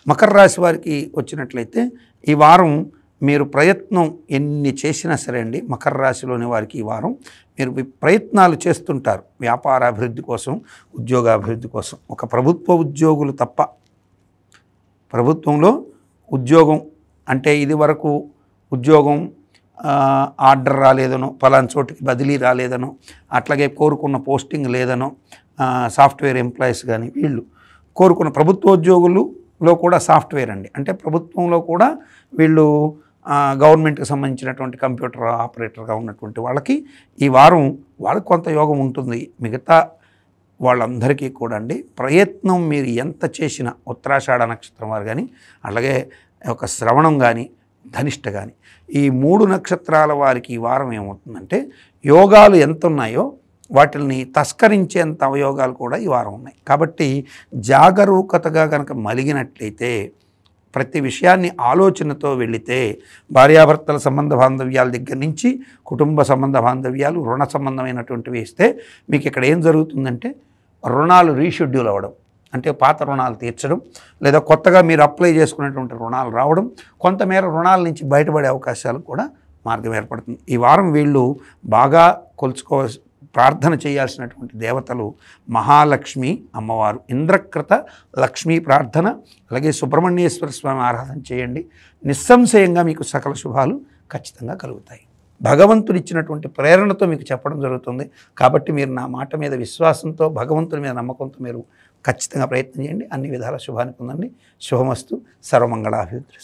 మకర రాశి వారికి వచ్చినట్లయితే ఈ వారం మీరు ప్రయత్నం ఎన్ని చేసినా సరే అండి, మకర రాశిలోని వారికి ఈ వారం మీరు ప్రయత్నాలు చేస్తుంటారు వ్యాపార అభివృద్ధి కోసం, ఉద్యోగాభివృద్ధి కోసం. ఒక ప్రభుత్వ ఉద్యోగులు తప్ప, ప్రభుత్వంలో ఉద్యోగం అంటే ఇది వరకు ఉద్యోగం ఆర్డర్ రాలేదనో, పలానా చోటికి బదిలీ రాలేదనో, అట్లాగే కోరుకున్న పోస్టింగ్ లేదనో, సాఫ్ట్వేర్ ఎంప్లాయీస్ కానీ వీళ్ళు కోరుకున్న ప్రభుత్వ ఉద్యోగులలో కూడా సాఫ్ట్వేర్ అండి, అంటే ప్రభుత్వంలో కూడా వీళ్ళు గవర్నమెంట్కి సంబంధించినటువంటి కంప్యూటర్ ఆపరేటర్గా ఉన్నటువంటి వాళ్ళకి ఈ వారం వాళ్ళకి కొంత యోగం ఉంటుంది. మిగతా వాళ్ళందరికీ కూడా అండి ప్రయత్నం మీరు ఎంత చేసినా, ఉత్తరాషాఢ నక్షత్రం వారు కానీ, అలాగే ఒక శ్రవణం కానీ, ధనిష్ట కానీ, ఈ 3 నక్షత్రాల వారికి ఈ వారం ఏమవుతుందంటే యోగాలు ఎంత ఉన్నాయో వాటిని తస్కరించేంత అవయోగాలు కూడా ఈ వారం ఉన్నాయి. కాబట్టి జాగరూకతగా కనుక మలిగినట్లయితే, ప్రతి విషయాన్ని ఆలోచనతో వెళితే, భార్యాభర్తల సంబంధ బాంధవ్యాల దగ్గర నుంచి కుటుంబ సంబంధ బాంధవ్యాలు, రుణ సంబంధమైనటువంటివి ఇస్తే మీకు ఇక్కడ ఏం జరుగుతుందంటే రుణాలు రీషెడ్యూల్ అవ్వడం, అంటే పాత రుణాలు తీర్చడం, లేదా కొత్తగా మీరు అప్లై చేసుకునేటువంటి రుణాలు రావడం, కొంతమేర రుణాల నుంచి బయటపడే అవకాశాలు కూడా మార్గం ఏర్పడుతుంది. ఈ వారం వీళ్ళు బాగా ప్రార్థన చేయాల్సినటువంటి దేవతలు మహాలక్ష్మి అమ్మవారు, ఇంద్రకృత లక్ష్మీ ప్రార్థన, అలాగే సుబ్రహ్మణ్యేశ్వర స్వామి ఆరాధన చేయండి. నిస్సంశయంగా మీకు సకల శుభాలు ఖచ్చితంగా కలుగుతాయి. భగవంతుడు ఇచ్చినటువంటి ప్రేరణతో మీకు చెప్పడం జరుగుతుంది. కాబట్టి మీరు నా మాట మీద విశ్వాసంతో, భగవంతుని మీద నమ్మకంతో మీరు ఖచ్చితంగా ప్రయత్నం చేయండి. అన్ని విధాల శుభాన్ని పొందండి. శుభమస్తు. సర్వమంగళాభివృద్ధి.